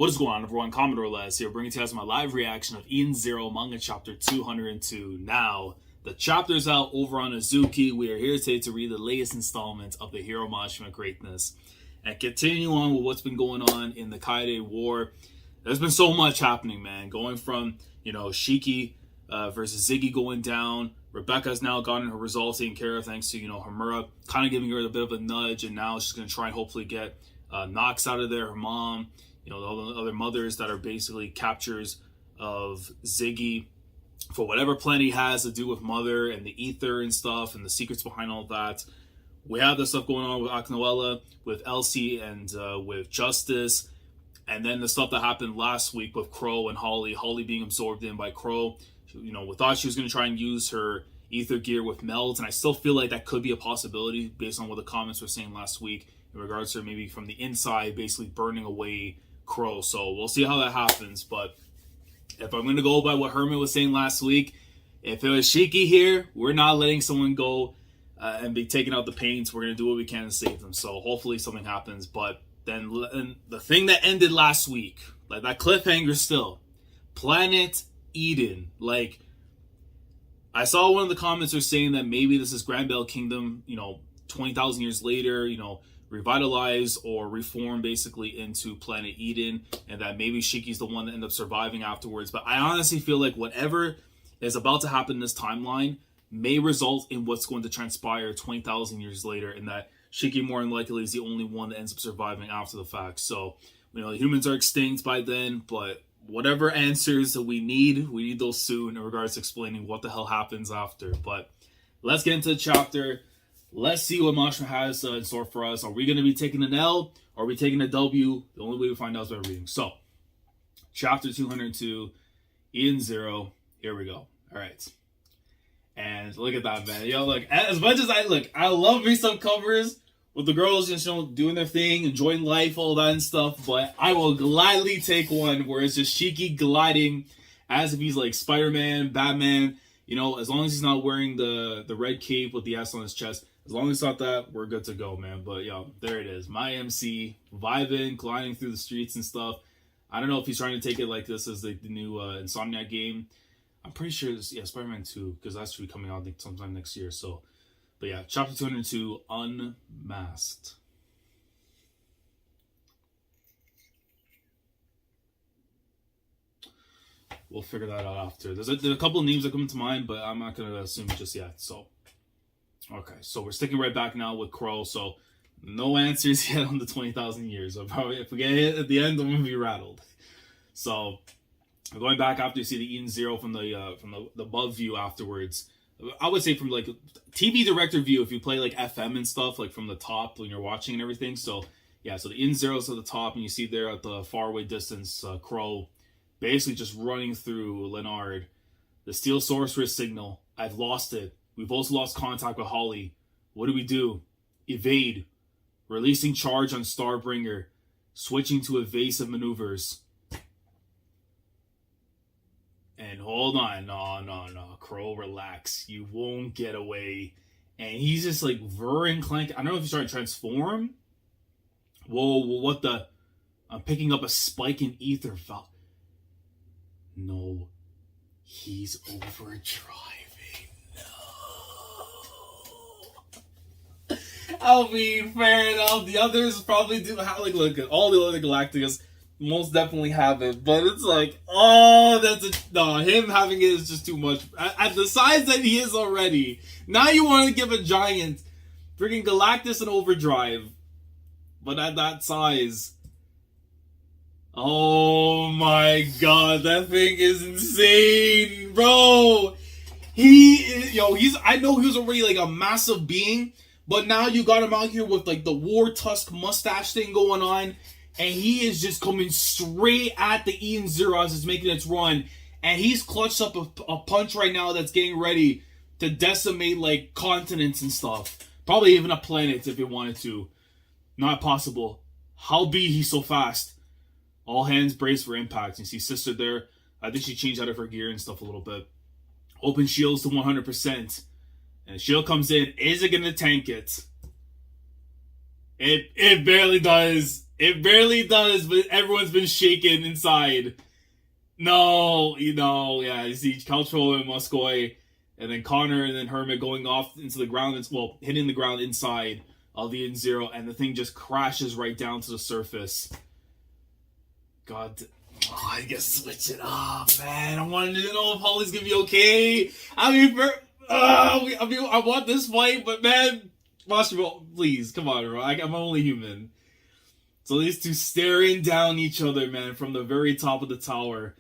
What is going on, everyone? Commodore Les here, bringing to you guys my live reaction of Eden Zero Manga Chapter 202. Now, the chapter's out over on Azuki. We are here today to read the latest installment of the Hero Mashima Greatness. And continue on with what's been going on in the Kaede War. There's been so much happening, man. Going from, Shiki versus Ziggy going down. Rebecca's now gotten her results taken care of thanks to, Hamura kind of giving her a bit of a nudge. And now she's going to try and hopefully get Nox out of there, her mom. All the other mothers that are basically captures of Ziggy for whatever plan he has to do with Mother and the ether and stuff and the secrets behind all that. We have this stuff going on with Akinoella, with Elsie, and with Justice. And then the stuff that happened last week with Crow and Holly. Holly being absorbed in by Crow. We thought she was going to try and use her ether gear with Meld. And I still feel like that could be a possibility based on what the comments were saying last week in regards to maybe from the inside basically burning away Crow. So we'll see how that happens. But if I'm going to go by what Herman was saying last week, if it was Shiki here, we're not letting someone go and be taking out the pains. We're going to do what we can to save them. So hopefully something happens. But then the thing that ended last week, like that cliffhanger still, Planet Eden. Like, I saw one of the comments are saying that maybe this is Grand Bell Kingdom, 20,000 years later, revitalize or reform basically into Planet Eden, and that maybe Shiki's the one that ended up surviving afterwards. But I honestly feel like whatever is about to happen in this timeline may result in what's going to transpire 20,000 years later, and that Shiki more than likely is the only one that ends up surviving after the fact. So, the humans are extinct by then, but whatever answers that we need those soon in regards to explaining what the hell happens after. But let's get into the chapter. Let's see what Mashima has in store for us. Are we going to be taking an L or are we taking a W? The only way we find out is by reading. So, chapter 202, Eden Zero. Here we go. All right. And look at that, man. Look, as much as I love me some covers with the girls just, doing their thing, enjoying life, all that and stuff. But I will gladly take one where it's just Shiki gliding as if he's like Spider-Man, Batman. As long as he's not wearing the red cape with the S on his chest. As long as it's not that, we're good to go, man. But, there it is. My MC, vibing, gliding through the streets and stuff. I don't know if he's trying to take it like this as the new Insomniac game. I'm pretty sure it's, Spider-Man 2, because that's should be coming out, I think, sometime next year. So, but yeah, chapter 202, Unmasked. We'll figure that out after. There's a couple of names that come to mind, but I'm not going to assume just yet, so. Okay, so we're sticking right back now with Crow. So no answers yet on the 20,000 years. So probably if we get hit at the end, I'm gonna be rattled. So going back after you see the Eden Zero from the above view afterwards. I would say from like TV director view if you play like FM and stuff like from the top when you're watching and everything. So yeah, so the Eden Zero's at the top and you see there at the faraway distance Crow basically just running through Leonard. The Steel Sorceress signal. I've lost it. We've also lost contact with Holly. What do we do? Evade. Releasing charge on Starbringer. Switching to evasive maneuvers. And hold on. No. Crow, relax. You won't get away. And he's just like whirring, clank. I don't know if he's trying to transform. Whoa, what the? I'm picking up a spike in ether. No. He's overdriving. I mean, fair enough. The others probably do have, look at all the other Galacticus most definitely have it. But it's like, him having it is just too much. At the size that he is already. Now you want to give a giant freaking Galactus an overdrive. But at that size. Oh my god, that thing is insane, bro. I know he was already like a massive being. But now you got him out here with like the War Tusk mustache thing going on. And he is just coming straight at the Eden Zero as it's making its run. And he's clutched up a punch right now that's getting ready to decimate like continents and stuff. Probably even a planet if it wanted to. Not possible. How be he so fast? All hands brace for impact. You see Sister there. I think she changed out of her gear and stuff a little bit. Open shields to 100%. And the shield comes in. Is it going to tank it? It barely does. It barely does, but everyone's been shaken inside. No, yeah, you see Caltro and Muscoy, and then Connor and then Hermit going off into the ground, hitting the ground inside of the N0, and the thing just crashes right down to the surface. God, I guess switch it up, man. I wanted to know if Holly's gonna be okay. I want this fight, but man, Mashima, please, come on, bro. I'm only human. So these two staring down each other, man, from the very top of the tower.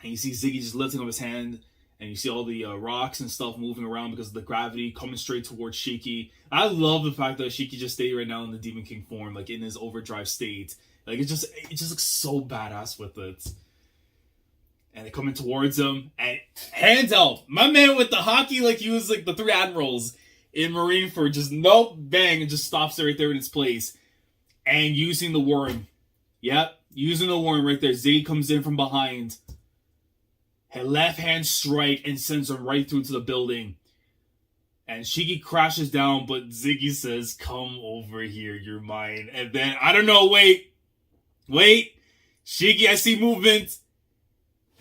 And you see Ziggy just lifting up his hand, and you see all the rocks and stuff moving around because of the gravity coming straight towards Shiki. I love the fact that Shiki just stayed right now in the Demon King form, like in his overdrive state. Like it just looks so badass with it. And they're coming towards him, and hands out, my man with the hockey, like he was like the three admirals in Marineford, just nope, bang, and just stops it right there in its place. And using the worm. Yep, using the worm right there. Ziggy comes in from behind. A left hand strike and sends him right through to the building. And Shiki crashes down, but Ziggy says, come over here, you're mine. And then, I don't know, wait. Shiki, I see movement.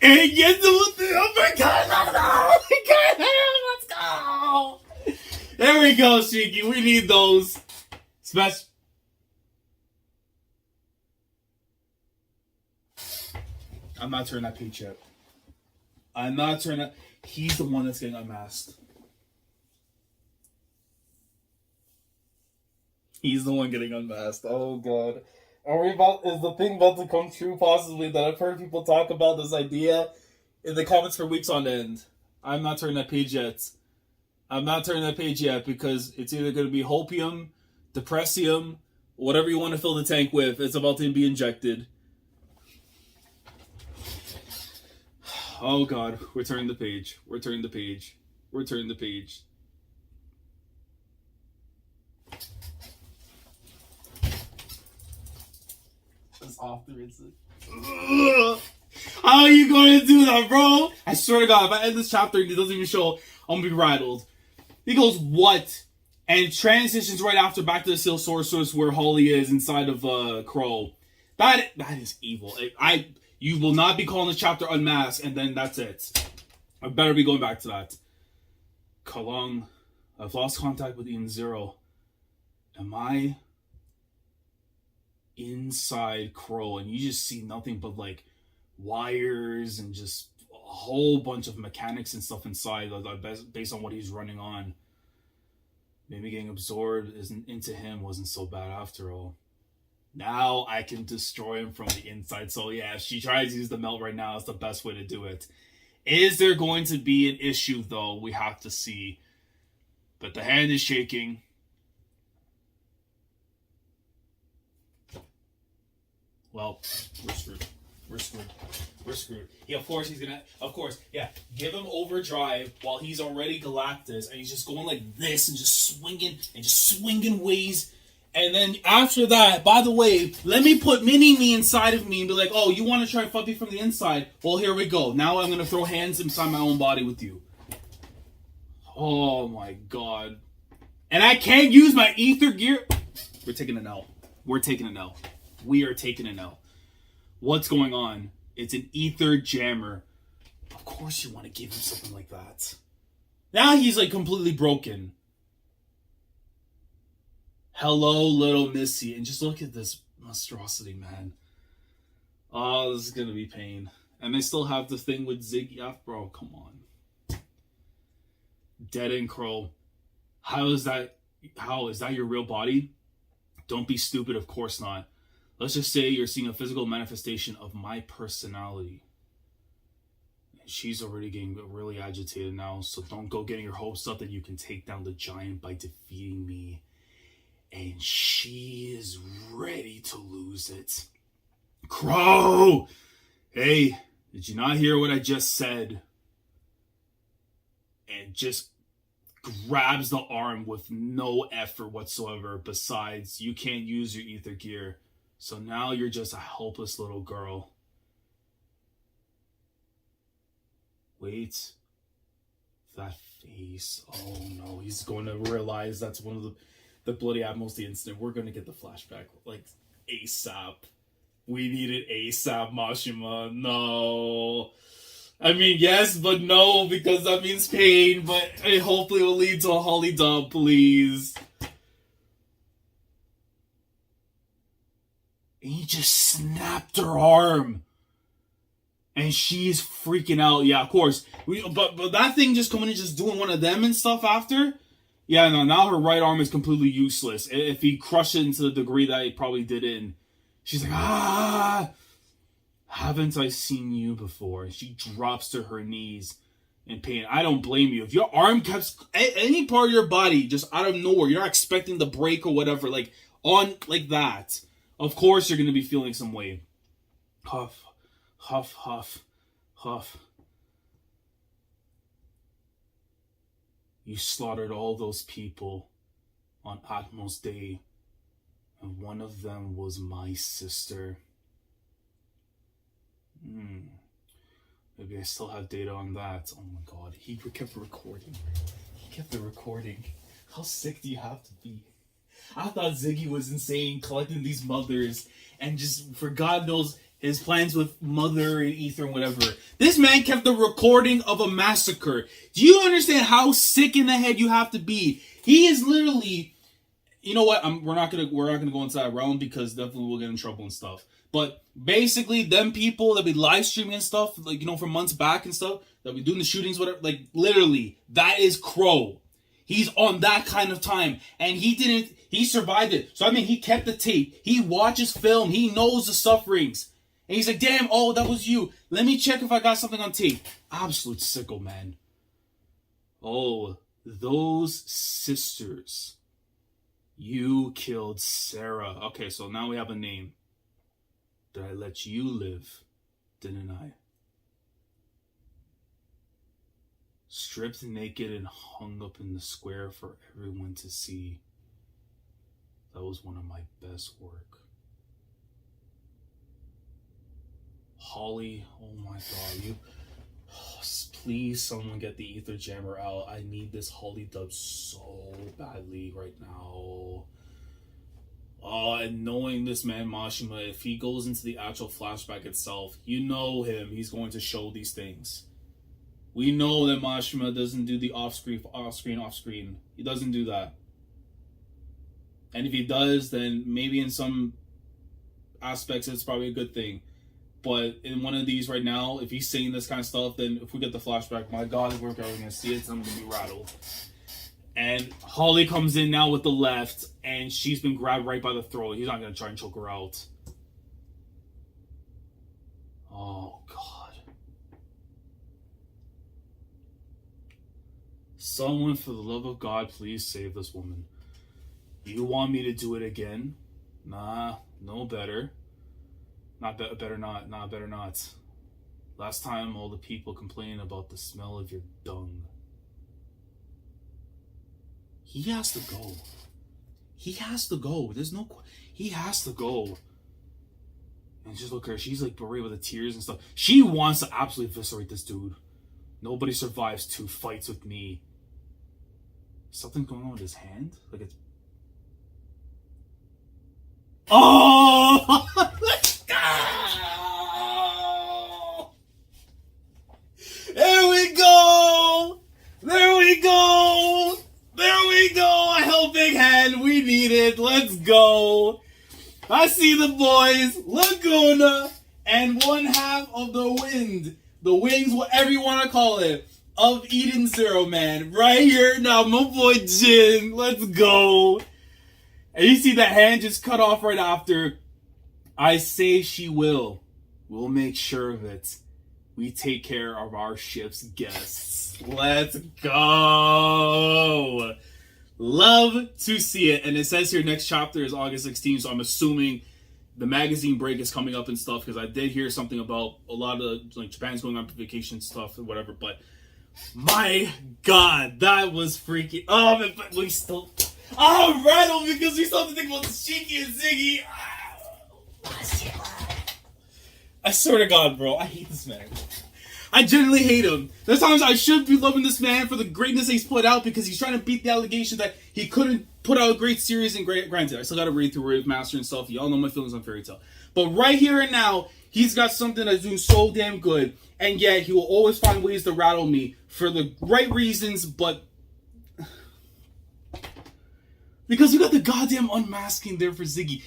And he gets the uppercut. Let's go. There we go, Shiki. We need those. Special. I'm not turning that page yet. I'm not turning that. He's the one that's getting unmasked. He's the one getting unmasked. Oh god. Is the thing about to come true possibly that I've heard people talk about this idea in the comments for weeks on end? I'm not turning that page yet. I'm not turning that page yet because it's either going to be hopium, depressium, whatever you want to fill the tank with. It's about to be injected. Oh god, we're turning the page. We're turning the page. We're turning the page. It's off the rinses. How are you going to do that, bro? I swear to god, if I end this chapter and it doesn't even show, I'm gonna be rattled. He goes, what? And transitions right after back to the Seal Sorceress where Holly is inside of Crow. That is evil. You will not be calling this chapter unmasked, and then that's it. I better be going back to that. Kalung, I've lost contact with Ian Zero. Am I inside Crow? And you just see nothing but like wires and just a whole bunch of mechanics and stuff inside based on what he's running on. Maybe getting absorbed into him wasn't so bad after all. Now I can destroy him from the inside. So yeah, if she tries to use the melt right now, it's the best way to do it. Is there going to be an issue though? We have to see. But the hand is shaking. Well, we're screwed. Yeah, of course give him overdrive while he's already Galactus, and he's just going like this and just swinging ways. And then after that, by the way, let me put mini-me inside of me and be like, oh, you want to try and fuck me from the inside? Well, here we go. Now I'm going to throw hands inside my own body with you. Oh, my God. And I can't use my ether gear. We're taking an L. We are taking an L. What's going on? It's an ether jammer. Of course you want to give him something like that. Now he's like completely broken. Hello, little Missy. And just look at this monstrosity, man. Oh, this is going to be pain. And they still have the thing with Ziggy. Bro, come on. Dead and Crow. How is that your real body? Don't be stupid, of course not. Let's just say you're seeing a physical manifestation of my personality. And she's already getting really agitated now, so don't go getting your hopes up that you can take down the giant by defeating me. And she is ready to lose it. Crow! Hey, did you not hear what I just said? And just grabs the arm with no effort whatsoever. Besides, you can't use your ether gear. So now you're just a helpless little girl. Wait. That face. Oh no, he's going to realize that's one of the bloody Admirals the incident. We're going to get the flashback. Like, ASAP. We need it ASAP, Mashima. No. I mean, yes, but no, because that means pain, but it hopefully will lead to a Holly dub, please. And he just snapped her arm. And she's freaking out. Yeah, of course. But that thing just coming in, just doing one of them and stuff after. Yeah, no, now her right arm is completely useless. If he crushed it into the degree that he probably did it, and she's like, ah, haven't I seen you before? And she drops to her knees in pain. I don't blame you. If your arm kept, any part of your body, just out of nowhere, you're not expecting the break or whatever, like, on, like that, of course you're going to be feeling some way. Huff, huff, huff, huff. You slaughtered all those people on Atmos Day, and one of them was my sister. Maybe I still have data on that. Oh my god, he kept recording. He kept recording. How sick do you have to be? I thought Ziggy was insane, collecting these mothers, and just, for God knows, his plans with Mother and Ether and whatever. This man kept the recording of a massacre. Do you understand how sick in the head you have to be? He is literally, you know what? We're not gonna go into that realm because definitely we'll get in trouble and stuff. But basically, them people that be live streaming and stuff, like, you know, for months back and stuff, that be doing the shootings, whatever. Like, literally, that is Crow. He's on that kind of time, and he survived it. So I mean, he kept the tape. He watches film. He knows the sufferings. And he's like, damn, oh, that was you. Let me check if I got something on tape. Absolute sicko, man. Oh, those sisters. You killed Sarah. Okay, so now we have a name. Did I let you live? Didn't I? Stripped naked and hung up in the square for everyone to see. That was one of my best work. Holly, oh my god, please someone get the Ether Jammer out. I need this Holly dub so badly right now. And knowing this man Mashima, if he goes into the actual flashback itself, you know him, he's going to show these things. We know that Mashima doesn't do the off-screen. He doesn't do that. And if he does, then maybe in some aspects it's probably a good thing. But in one of these right now, if he's saying this kind of stuff, then if we get the flashback, my god, we're going to see it, I'm going to be rattled. And Holly comes in now with the left, and she's been grabbed right by the throat. He's not going to try and choke her out. Oh, God. Someone, for the love of God, please save this woman. You want me to do it again? Nah, no better. Better not. Last time, all the people complained about the smell of your dung. He has to go. He has to go. He has to go. And just look at her. She's like buried with the tears and stuff. She wants to absolutely eviscerate this dude. Nobody survives 2 fights with me. Something going on with his hand? Like it's... Oh! Let's go! There we go! There we go! There we go! A helping hand. We need it. Let's go. I see the boys. Laguna and one half of the wind. The wings, whatever you want to call it. Of Eden Zero, man. Right here. Now, my boy Jinn. Let's go. And you see that hand just cut off right after. I say she will. We'll make sure of it. We take care of our ship's guests. Let's go. Love to see it. And it says here next chapter is August 16th. So I'm assuming the magazine break is coming up and stuff. Because I did hear something about a lot of like Japan's going on vacation stuff and whatever. But my God, that was freaky. Oh, but we still... Oh, rattle, because we still have to think about Shiki and Ziggy. I swear to God, bro, I hate this man. I genuinely hate him. There's times I should be loving this man for the greatness he's put out because he's trying to beat the allegation that he couldn't put out a great series. And granted, I still got to read through Rave Master and stuff. Y'all know my feelings on Fairy Tail. But right here and now, he's got something that's doing so damn good. And yet, he will always find ways to rattle me for the right reasons, but because you got the goddamn unmasking there for Ziggy.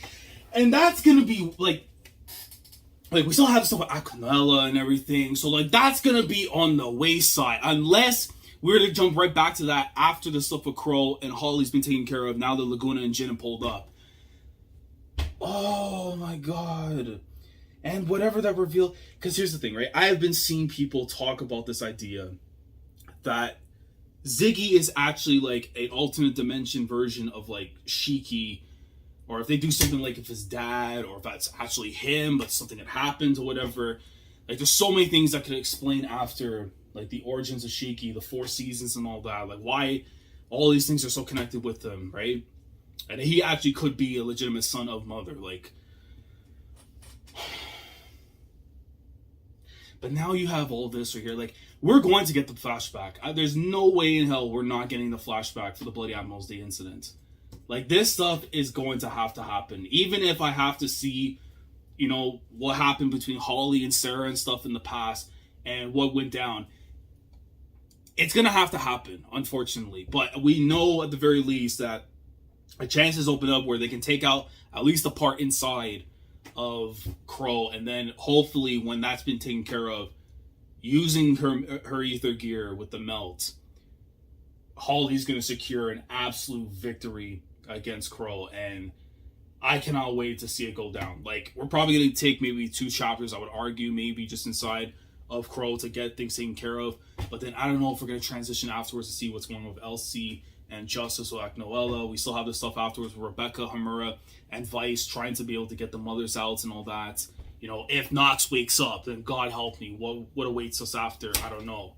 And that's going to be, like, we still have stuff with Aquanella and everything. So, like, that's going to be on the wayside. Unless we were to jump right back to that after the stuff with Crow and Holly's been taken care of. Now the Laguna and Jinn pulled up. Oh, my God. And whatever that reveal... Because here's the thing, right? I have been seeing people talk about this idea that Ziggy is actually, like, an alternate dimension version of, like, Shiki. Or if they do something like if his dad, or if that's actually him, but something that happened or whatever. Like, there's so many things that could explain after, like, the origins of Shiki, the 4 seasons and all that. Like, why all these things are so connected with him, right? And he actually could be a legitimate son of Mother. Like, but now you have all this right here. Like, we're going to get the flashback. There's no way in hell we're not getting the flashback for the Bloody Admiral's Day incident. Like, this stuff is going to happen. Even if I have to see, you know, what happened between Holly and Sarah and stuff in the past and what went down. It's going to have to happen, unfortunately. But we know at the very least that a chance is open up where they can take out at least the part inside of Crow. And then hopefully when that's been taken care of, using her ether gear with the melt, Holly's going to secure an absolute victory against Crow, and I cannot wait to see it go down. Like, we're probably going to take maybe 2 chapters, I would argue, maybe just inside of Crow to get things taken care of. But then I don't know if we're going to transition afterwards to see what's going on with Elsie and Justice with Noella. We still have this stuff afterwards with Rebecca, Hamura, and Vice trying to be able to get the mothers out and all that. You know, if Nox wakes up, then God help me. What awaits us after? I don't know.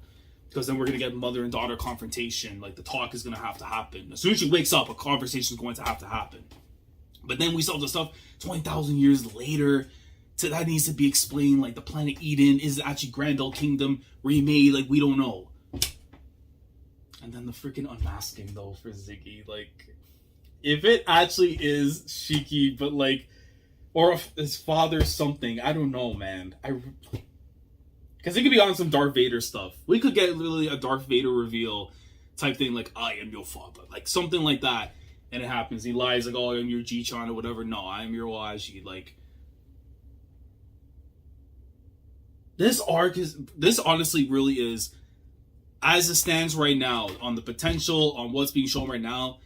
Because then we're going to get mother and daughter confrontation. Like, the talk is going to have to happen. As soon as she wakes up, a conversation is going to have to happen. But then we saw the stuff 20,000 years later. That needs to be explained. Like, the planet Eden is actually Grandel Kingdom remade. Like, we don't know. And then the freaking unmasking, though, for Ziggy. Like, if it actually is Shiki, but, like, or if his father's something. I don't know, man. Because it could be on some Darth Vader stuff. We could get literally a Darth Vader reveal type thing, like, I am your father. Like, something like that. And it happens. He lies, like, oh, I am your Ji-chan or whatever. No, I am your Oaji. Like, this arc is... This honestly really is, as it stands right now, on the potential, on what's being shown right now,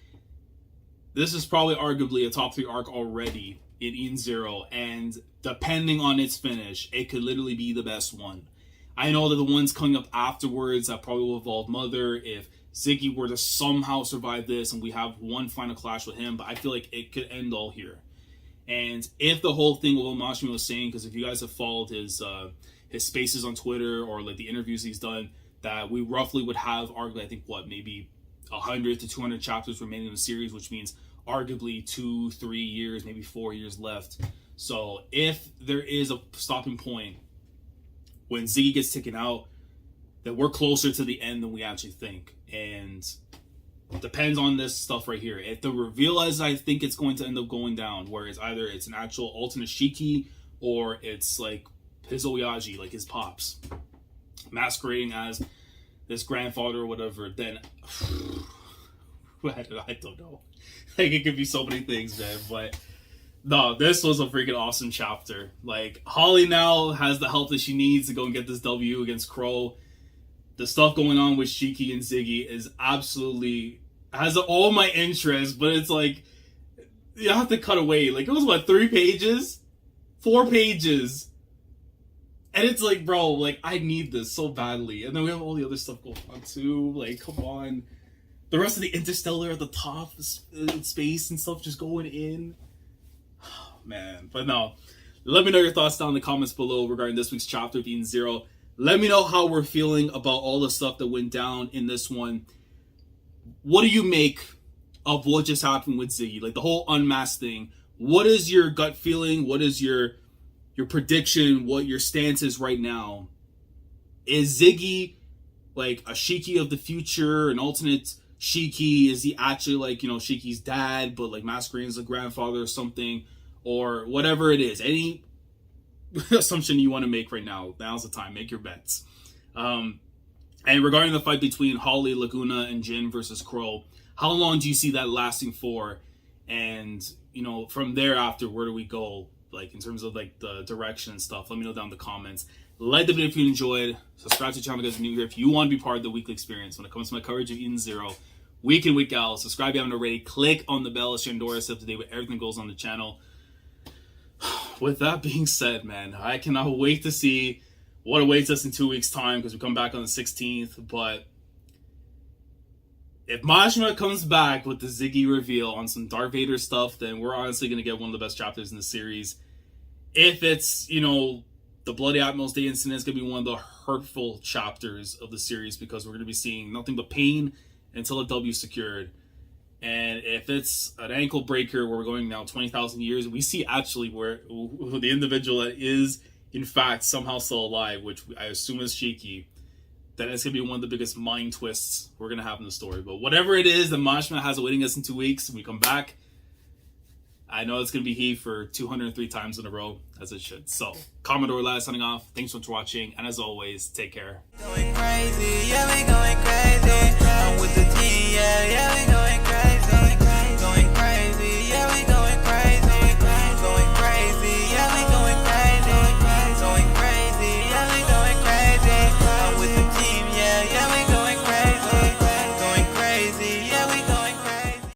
this is probably arguably a top 3 arc already in Eden Zero. And depending on its finish, it could literally be the best one. I know that the ones coming up afterwards that probably will involve Mother, if Ziggy were to somehow survive this and we have one final clash with him, but I feel like it could end all here. And if the whole thing with what Mashima was saying, because if you guys have followed his spaces on Twitter or like the interviews he's done, that we roughly would have arguably, I think, maybe 100 to 200 chapters remaining in the series, which means arguably 2-3 years, maybe 4 years left. So if there is a stopping point when Ziggy gets taken out, then we're closer to the end than we actually think. And it depends on this stuff right here. If the reveal is, I think it's going to end up going down, where it's either it's an actual alternate Shiki or it's like his Oyaji, like his pops, masquerading as this grandfather or whatever, then I don't know. Like, it could be so many things, man. But no, this was a freaking awesome chapter. Like, Holly now has the help that she needs to go and get this W against Crow. The stuff going on with Shiki and Ziggy is absolutely, has all my interest, but it's like, you have to cut away. Like, it was 3 pages? 4 pages. And it's like, bro, like, I need this so badly. And then we have all the other stuff going on too. Like, come on. The rest of the Interstellar at the top, space and stuff just going in. Oh, man. But no. Let me know your thoughts down in the comments below regarding this week's chapter of Eden Zero. Let me know how we're feeling about all the stuff that went down in this one. What do you make of what just happened with Ziggy? Like, the whole unmasked thing. What is your gut feeling? What is your prediction? What your stance is right now? is Ziggy like a Shiki of the future, an alternate Shiki? Is he actually like, you know, Shiki's dad, but like masquerading as a grandfather or something, or whatever it is? Any assumption you want to make right now, now's the time. Make your bets. And regarding the fight between Holly, Laguna, and Jinn versus Crow, how long do you see that lasting for? And, you know, from thereafter, where do we go? Like, in terms of, like, the direction and stuff. Let me know down in the comments. Like the video if you enjoyed. Subscribe to the channel if you guys are new here. If you want to be part of the weekly experience when it comes to my coverage of Eden Zero, week in, week out. Subscribe if you haven't already. Click on the bell so you're endorsed up to date with everything that goes on the channel. With that being said, man, I cannot wait to see what awaits us in 2 weeks' time, because we come back on the 16th. But if Mashima comes back with the Ziggy reveal on some Darth Vader stuff, then we're honestly going to get one of the best chapters in the series. If it's, you know, the Bloody Admiral's Day incident, is going to be one of the hurtful chapters of the series, because we're going to be seeing nothing but pain until a W secured. And if it's an ankle breaker where we're going now 20,000 years, we see actually where the individual that is, in fact, somehow still alive, which I assume is Shiki, then it's going to be one of the biggest mind twists we're going to have in the story. But whatever it is that Mashima has awaiting us in 2 weeks, when we come back, I know it's going to be he for 203 times in a row, as it should. So, Commodore Lad signing off. Thanks so much for watching, and as always, take care. Going crazy, yeah, we going crazy. I'm with the team, yeah, we going